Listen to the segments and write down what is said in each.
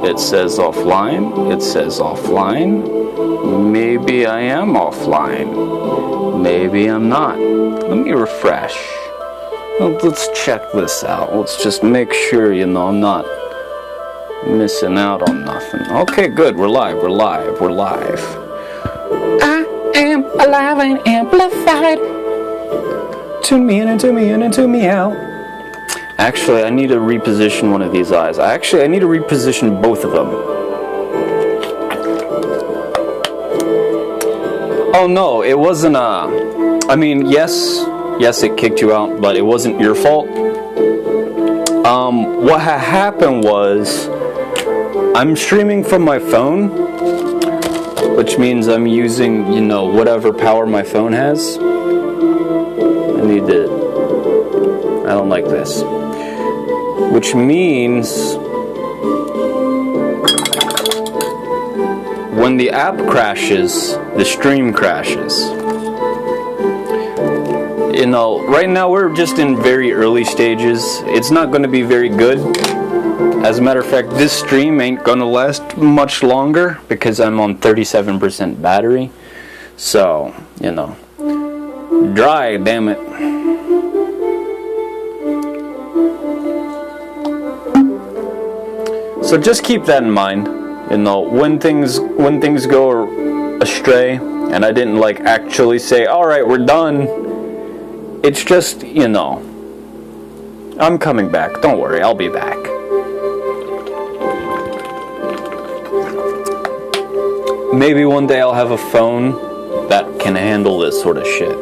It says offline. It says offline. Maybe I am offline. Maybe I'm not. Let me refresh. Let's check this out. Let's just make sure, I'm not missing out on nothing. Okay, good. We're live. We're live. We're live. I am alive and amplified. Tune me in and tune me in and tune me out. Actually, I need to reposition one of these eyes. I need to reposition both of them. Oh no, it wasn't yes, it kicked you out, but it wasn't your fault. What happened was, I'm streaming from my phone, which means I'm using, whatever power my phone has. I don't like this. Which means, when the app crashes, the stream crashes. Right now we're just in very early stages. It's not going to be very good. As a matter of fact, this stream ain't going to last much longer because I'm on 37% battery. So, dry, damn it. So just keep that in mind. When things go astray, and I didn't actually say, all right, we're done. It's just, I'm coming back. Don't worry, I'll be back. Maybe one day I'll have a phone that can handle this sort of shit.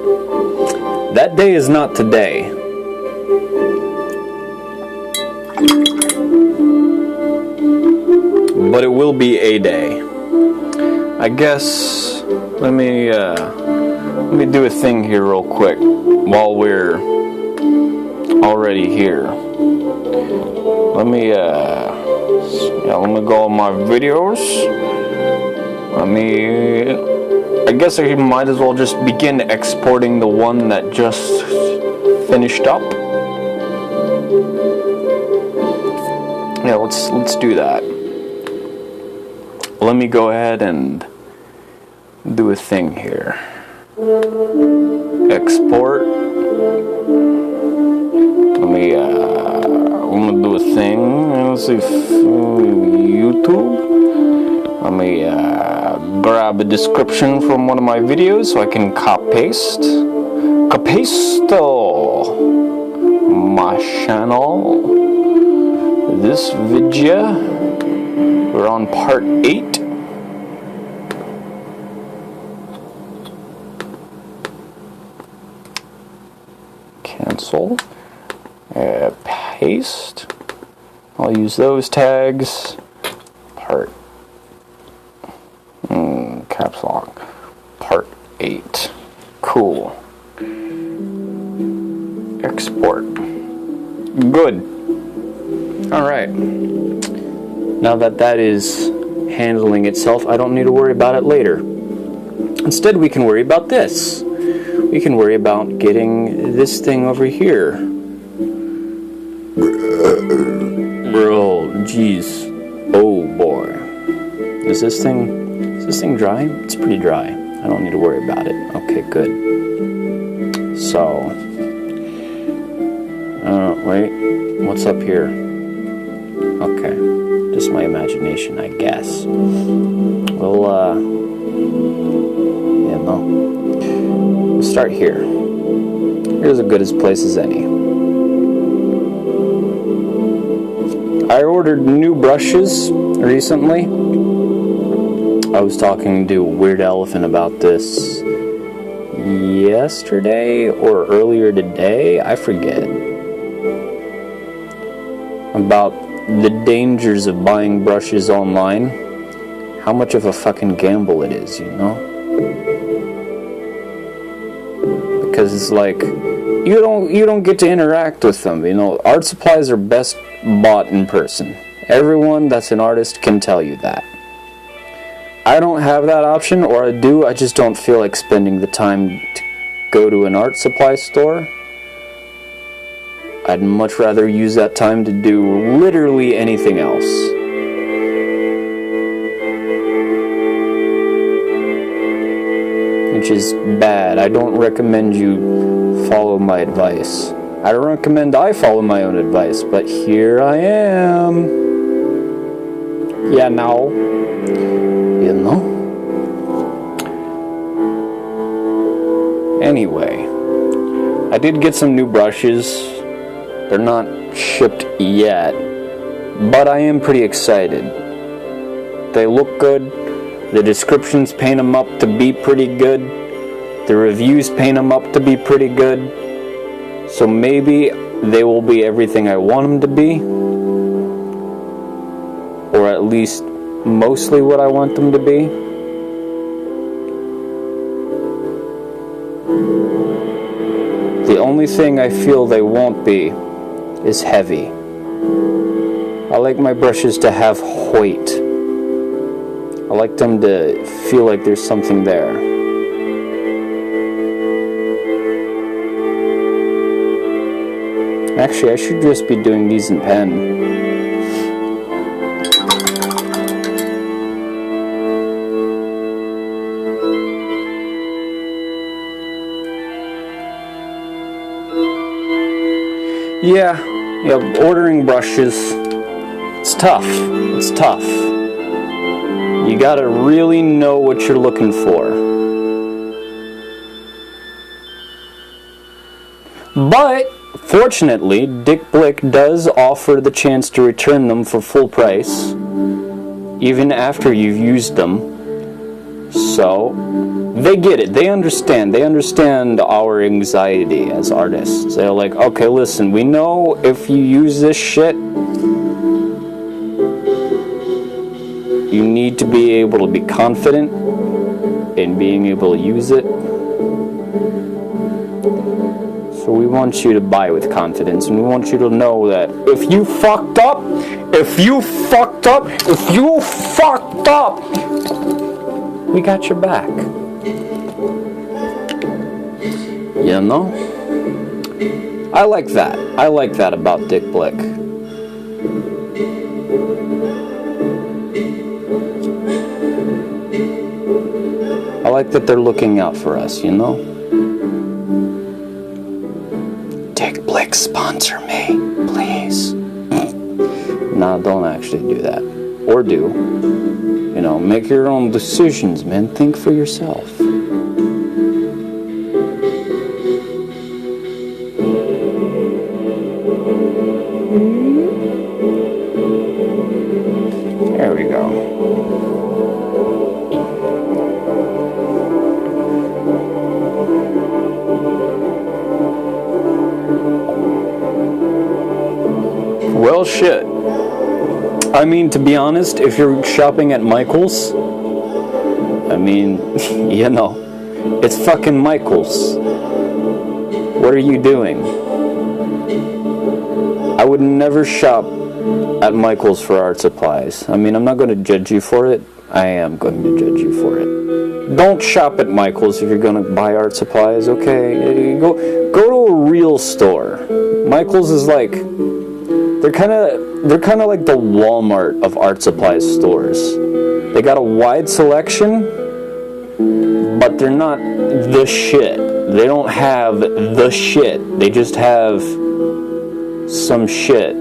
That day is not today. But it will be a day. I guess, let me do a thing here real quick while we're already here. Let me go on my videos. I guess I might as well just begin exporting the one that just finished up. Yeah, let's do that. Let me go ahead and do a thing here. Export. I'm gonna do a thing. Let's see, YouTube. Let me grab a description from one of my videos so I can copy-paste. Copy-paste my channel. This video. We're on part 8. Cancel. Paste. I'll use those tags. Part. Caps lock. Part 8. Cool. Export. Good. Alright. Now that is handling itself, I don't need to worry about it later. Instead, we can worry about this. We can worry about getting this thing over here. Bro, jeez. Oh boy. Is this thing dry? It's pretty dry. I don't need to worry about it. Okay, good. So, wait. What's up here? Okay. Just my imagination, I guess. We'll start here. Here's as good a place as any. I ordered new brushes recently. I was talking to Weird Elephant about this yesterday or earlier today, I forget. About the dangers of buying brushes online. How much of a fucking gamble it is, Because it's you don't get to interact with them. Art supplies are best bought in person. Everyone that's an artist can tell you that. I don't have that option, or I do, I just don't feel like spending the time to go to an art supply store. I'd much rather use that time to do literally anything else. which is bad. I don't recommend you follow my advice. I don't recommend I follow my own advice, but here I am. Yeah, now. You know? Anyway, I did get some new brushes. They're not shipped yet, but I am pretty excited. They look good. The descriptions paint them up to be pretty good. The reviews paint them up to be pretty good. So maybe they will be everything I want them to be. Or at least mostly what I want them to be. The only thing I feel they won't be is heavy. I like my brushes to have weight. I like them to feel like there's something there. Actually, I should just be doing these in pen. Yeah, ordering brushes, it's tough. It's tough. You gotta really know what you're looking for. But, fortunately, Dick Blick does offer the chance to return them for full price, even after you've used them. So, they get it. They understand. They understand our anxiety as artists. They're like, okay, listen, we know if you use this shit, you need to be able to be confident in being able to use it. So we want you to buy with confidence, and we want you to know that if you fucked up, we got your back. You know? I like that. I like that about Dick Blick. I like that they're looking out for us, you know? Dick Blick, sponsor me, please. Nah, don't actually do that. Or do. You know, make your own decisions, man. Think for yourself. There we go. Well, shit. I mean, to be honest, if you're shopping at Michael's, I mean, you know, it's fucking Michael's. What are you doing? I would never shop at Michael's for art supplies. I mean, I'm not going to judge you for it. I am going to judge you for it. Don't shop at Michael's if you're going to buy art supplies, okay? Go to a real store. Michael's is like... They're kind of like the Walmart of art supplies stores. They got a wide selection, but they're not the shit. They don't have the shit. They just have some shit.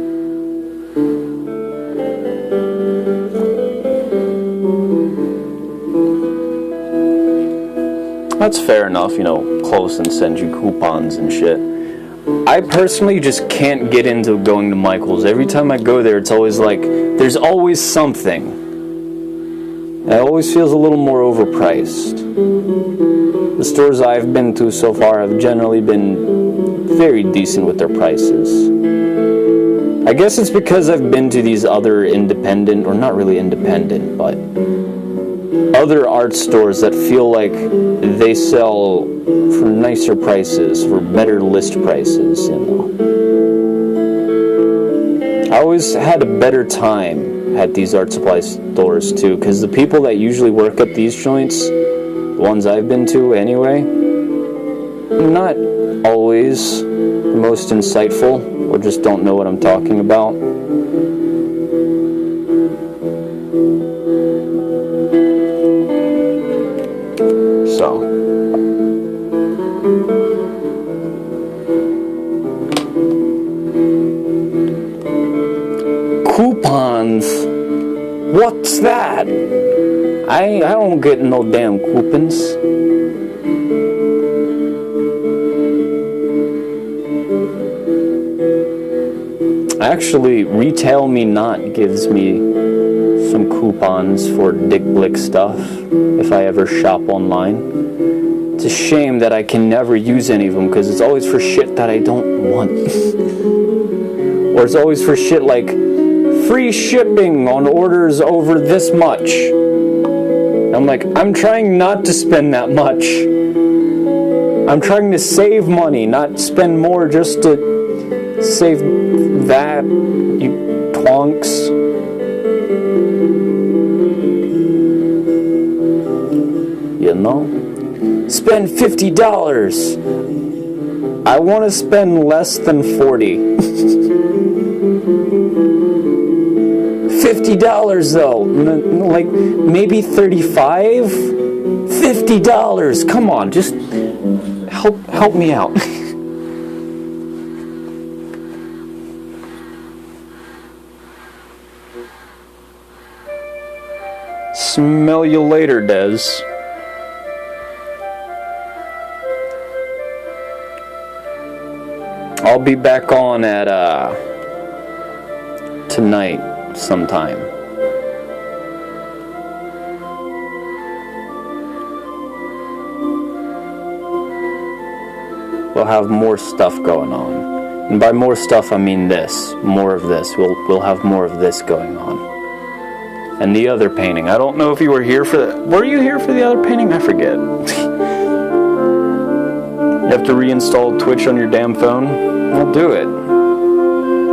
That's fair enough, you know, close and send you coupons and shit. I personally just can't get into going to Michael's. Every time I go there, it's always like, there's always something. It always feels a little more overpriced. The stores I've been to so far have generally been very decent with their prices. I guess it's because I've been to these other independent, or not really independent, but other art stores that feel like they sell for nicer prices, for better list prices, you know. I always had a better time at these art supply stores too, because the people that usually work at these joints, the ones I've been to anyway, not always the most insightful, or just don't know what I'm talking about. So, What's that? I don't get no damn coupons. Actually, Retail Me Not gives me some coupons for Dick Blick stuff if I ever shop online. It's a shame that I can never use any of them because it's always for shit that I don't want. Or it's always for shit like free shipping on orders over this much. I'm like, I'm trying not to spend that much. I'm trying to save money, not spend more just to save that, you twonks. You know? Spend $50. I want to spend less than $40. $50 though, like maybe $35, $50. Come on, just help me out. Smell you later, Des. I'll be back on at tonight sometime. We'll have more stuff going on. And by more stuff I mean this. More of this. We'll have more of this going on. And the other painting. I don't know if you were here for that. Were you here for the other painting? I forget. You have to reinstall Twitch on your damn phone? I'll do it.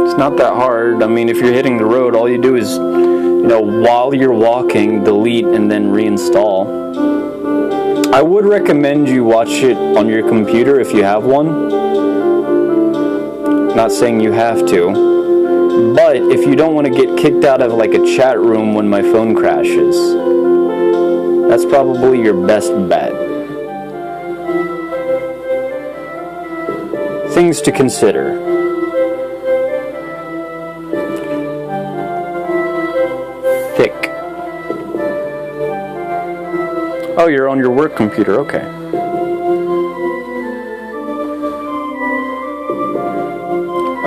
It's not that hard. I mean, if you're hitting the road, all you do is, while you're walking, delete and then reinstall. I would recommend you watch it on your computer if you have one. Not saying you have to. But if you don't want to get kicked out of like a chat room when my phone crashes, that's probably your best bet. Things to consider. Thick. Oh, you're on your work computer, okay.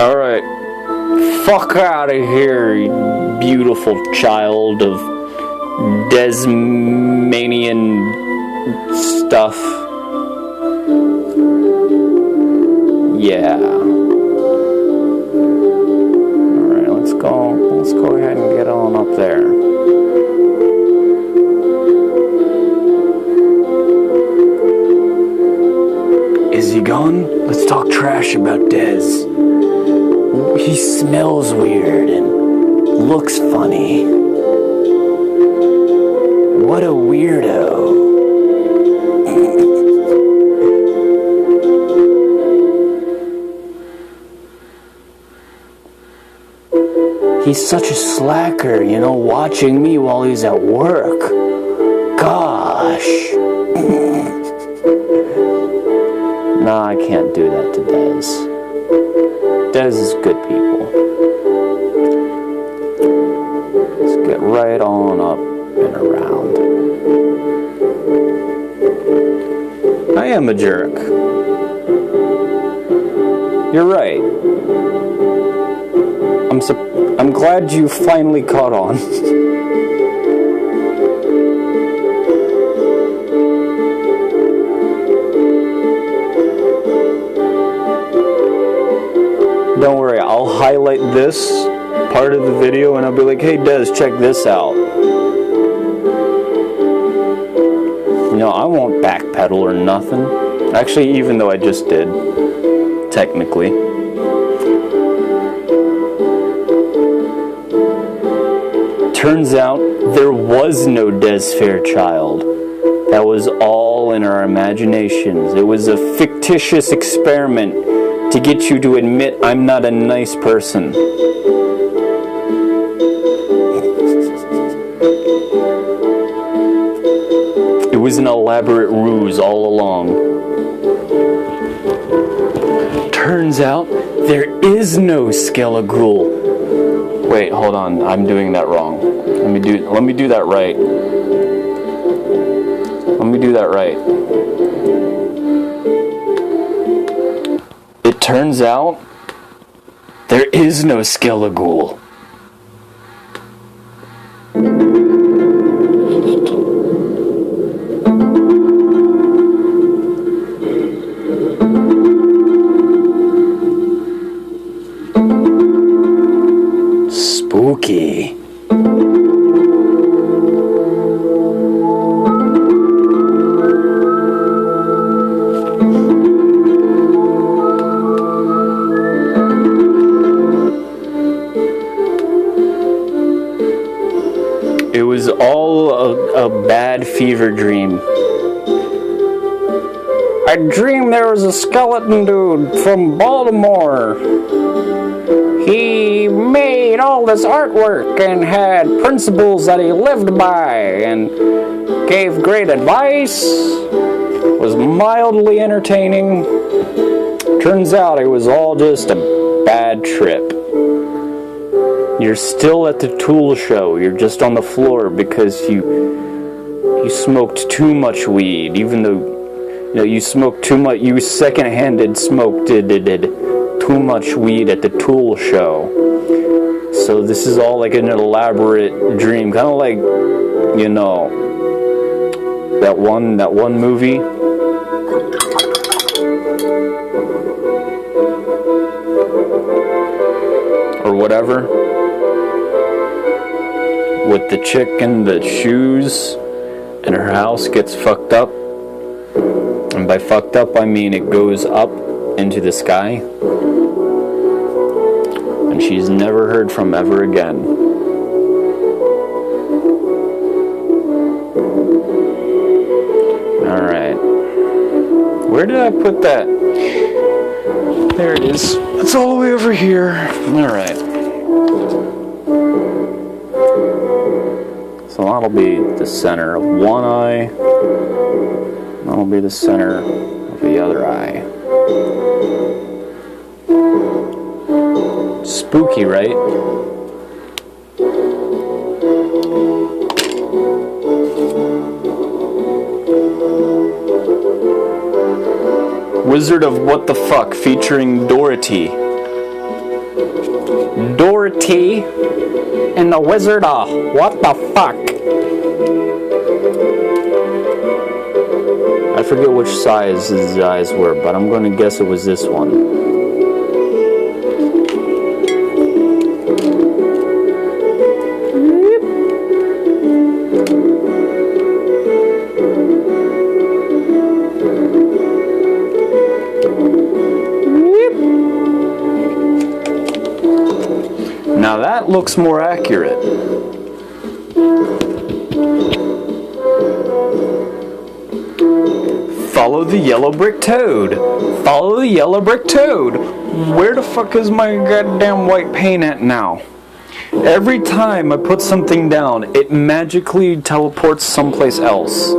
Alright. Fuck out of here, you beautiful child of Desmanian stuff. Yeah. Alright, let's go ahead and get on up there. Is he gone? Let's talk trash about Dez. He smells weird and looks funny. What a weirdo. He's such a slacker, watching me while he's at work. Gosh. Nah, I can't do that to Dez. Dez is good people. Let's get right on up and around. I am a jerk. You're right. I'm glad you finally caught on. Don't worry, I'll highlight this part of the video and I'll be like, hey Des, check this out. I won't backpedal or nothing. Actually, even though I just did, technically. Turns out there was no Des Fairchild. That was all in our imaginations. It was a fictitious experiment to get you to admit I'm not a nice person. It was an elaborate ruse all along. Turns out there is no Skeleghoul. Wait, hold on, I'm doing that wrong. Let me do that right. Let me do that right. It turns out there is no Skeleghoul. Spooky. It was all a bad fever dream. I dreamed there was a skeleton dude from Baltimore. He made all this artwork and had principles that he lived by and gave great advice, was mildly entertaining. Turns out it was all just a bad trip. You're still at the tool show. You're just on the floor because you smoked too much weed, even though you smoked too much. You second-handed smoked too much weed at the tool show. So this is all like an elaborate dream, kind of like that one movie. Or whatever. With the chick in the shoes and her house gets fucked up. And by fucked up, I mean it goes up into the sky. And she's never heard from ever again. Alright. Where did I put that? There it is. It's all the way over here. Alright. So that'll be the center of one eye. That'll be the center of the other eye. Spooky, right? Wizard of What the Fuck featuring Dorothy. Dorothy and the Wizard of What the Fuck. I forget which size his eyes were, but I'm going to guess it was this one. Now that looks more accurate. Follow the yellow brick toad. Follow the yellow brick toad. Where the fuck is my goddamn white paint at now? Every time I put something down, it magically teleports someplace else.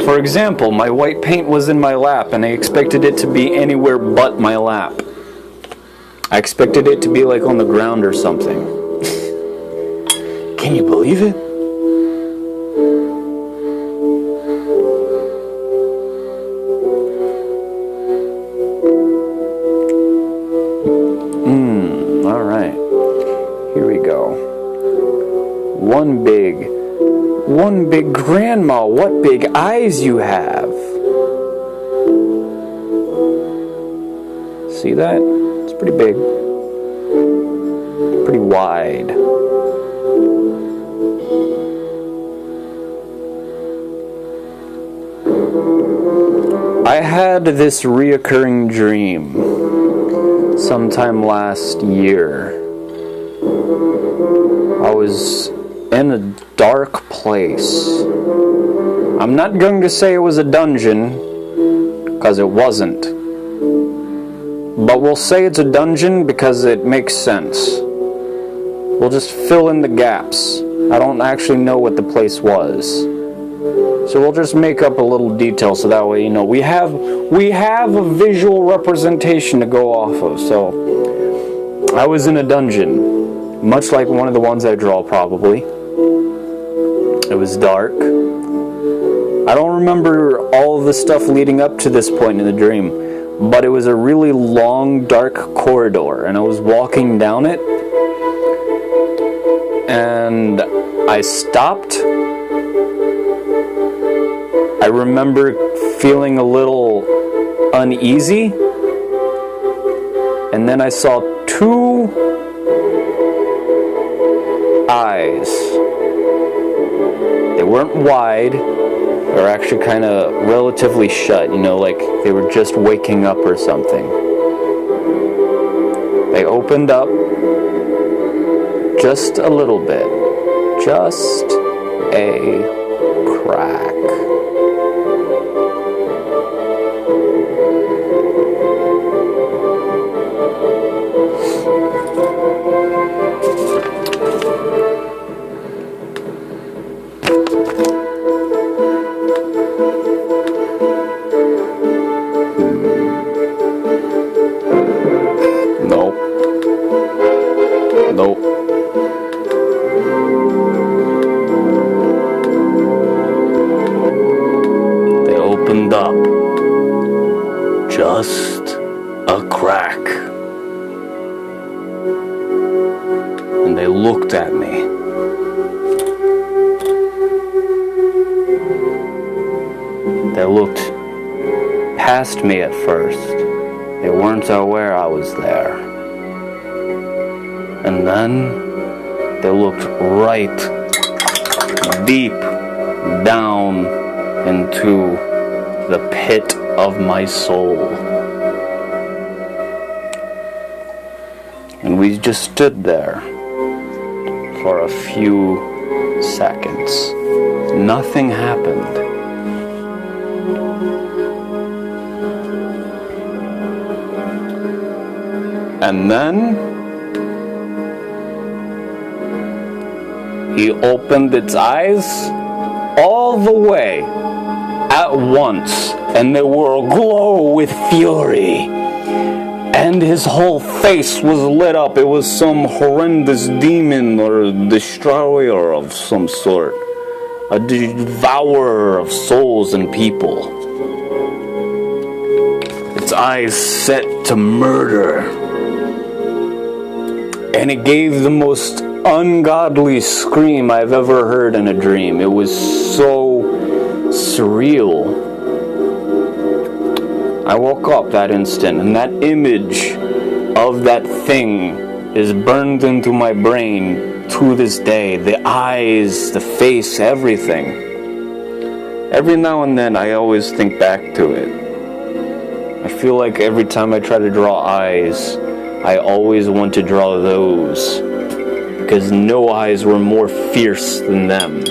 For example, my white paint was in my lap and I expected it to be anywhere but my lap. I expected it to be like on the ground or something. Can you believe it? Alright. Here we go. One big grandma. What big eyes you have. See that? It's pretty big. Pretty wide. I had this reoccurring dream sometime last year. I was in a dark place. I'm not going to say it was a dungeon, because it wasn't. But we'll say it's a dungeon because it makes sense. We'll just fill in the gaps. I don't actually know what the place was. So we'll just make up a little detail so that way, we have a visual representation to go off of. So I was in a dungeon, much like one of the ones I draw probably. It was dark. I don't remember all of the stuff leading up to this point in the dream, but it was a really long, dark corridor, and I was walking down it, and I stopped. I remember feeling a little uneasy, and then I saw two eyes. They weren't wide. They were actually kind of relatively shut, you know, like they were just waking up or something. They opened up just a little bit. Just a crack. Nope. They opened up. Just a crack. And they looked at me. They looked past me at first. They weren't aware I was there. And then they looked right deep down into the pit of my soul. And we just stood there for a few seconds. Nothing happened. And then he opened its eyes all the way at once, and they were aglow with fury. And his whole face was lit up. It was some horrendous demon or destroyer of some sort. A devourer of souls and people. Its eyes set to murder. And it gave the most ungodly scream I've ever heard in a dream. It was so surreal. I woke up that instant, and that image of that thing is burned into my brain to this day. The eyes, the face, everything. Every now and then I always think back to it. I feel like every time I try to draw eyes, I always want to draw those, because no eyes were more fierce than them.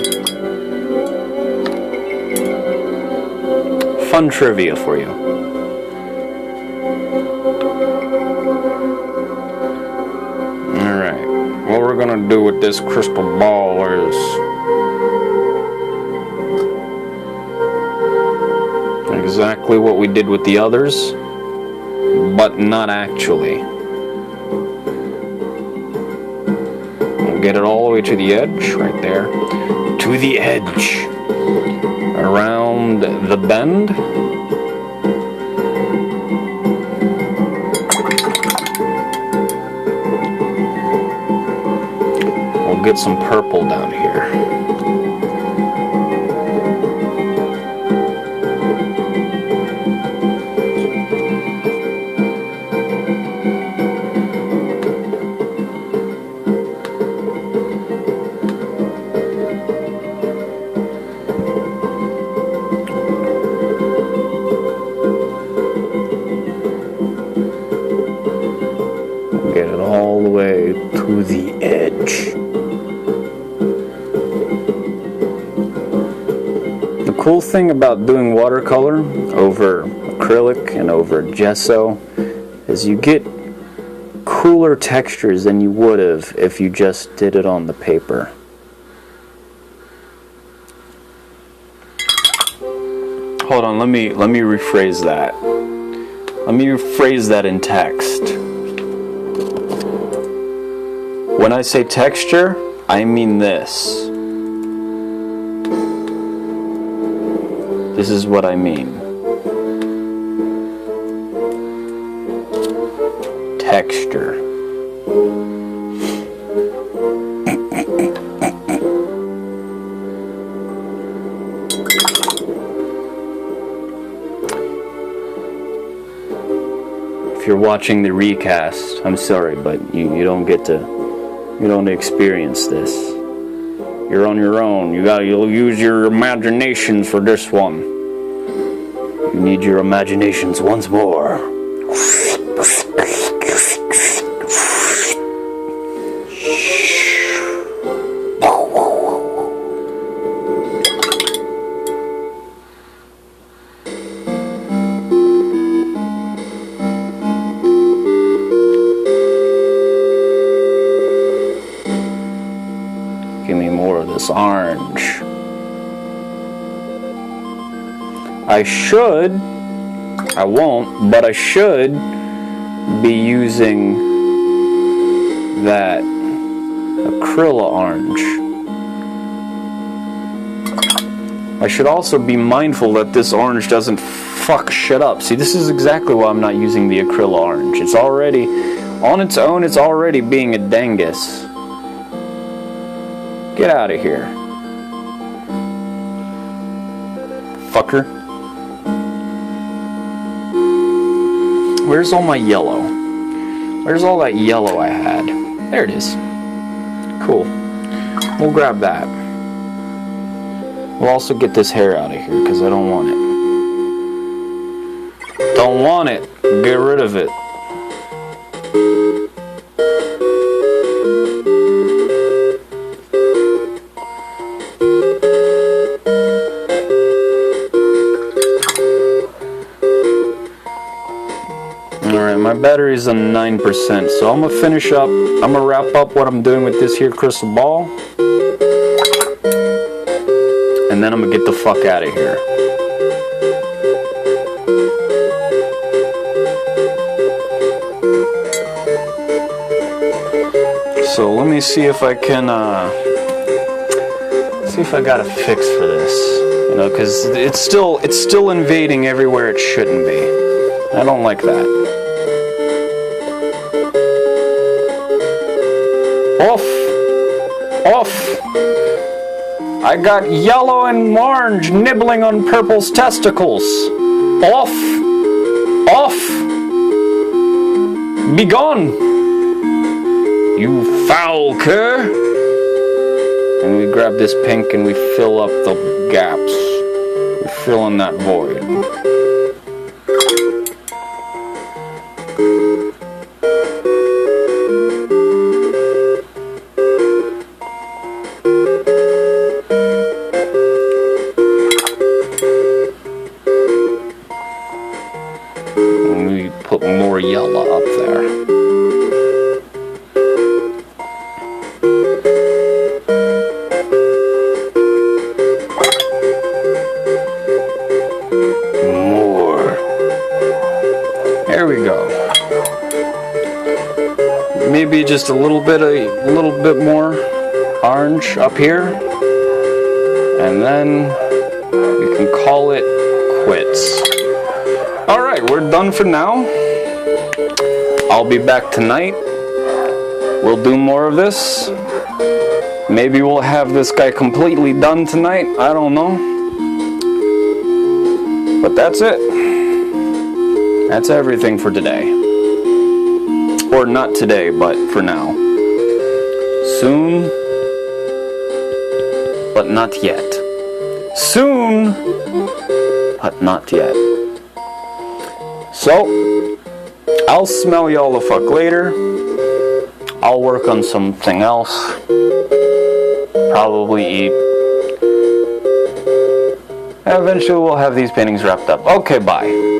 Fun trivia for you. Alright, what we're gonna do with this crystal ball is exactly what we did with the others, but not actually. Get it all the way to the edge, right there. To the edge. Around the bend. We'll get some purple down here. Get it all the way to the edge. The cool thing about doing watercolor over acrylic and over gesso is you get cooler textures than you would have if you just did it on the paper. Hold on, let me rephrase that. Let me rephrase that in text. When I say texture, I mean this. This is what I mean. Texture. If you're watching the recast, I'm sorry, but you don't get to, you don't experience this. You're on your own. You'll use your imaginations for this one. You need your imaginations once more. Give me more of this orange. I won't, but I should be using that acryla orange. I should also be mindful that this orange doesn't fuck shit up. See, this is exactly why I'm not using the acryla orange. It's already, on its own, it's already being a dangus. Get out of here. Fucker. Where's all my yellow? Where's all that yellow I had? There it is. Cool. We'll grab that. We'll also get this hair out of here because I don't want it. Don't want it. Get rid of it. Alright, my battery's on 9%, so I'm gonna finish up. I'm gonna wrap up what I'm doing with this here crystal ball. And then I'm gonna get the fuck out of here. So let me see if I can, see if I got a fix for this. You know, because it's still invading everywhere it shouldn't be. I don't like that. Off! Off! I got yellow and orange nibbling on purple's testicles. Off! Off! Be gone! You foul cur! And we grab this pink and we fill up the gaps. We fill in that void. And we put more yellow up there. There we go. Maybe just a little bit more orange up here, and then we can call it quits. All right, we're done for now. I'll be back tonight. We'll do more of this. Maybe we'll have this guy completely done tonight. I don't know. But that's it. That's everything for today. Or not today, but for now. Soon, but not yet. Soon, but not yet. So, I'll smell y'all the fuck later. I'll work on something else. Probably eat. Eventually we'll have these paintings wrapped up. Okay, bye.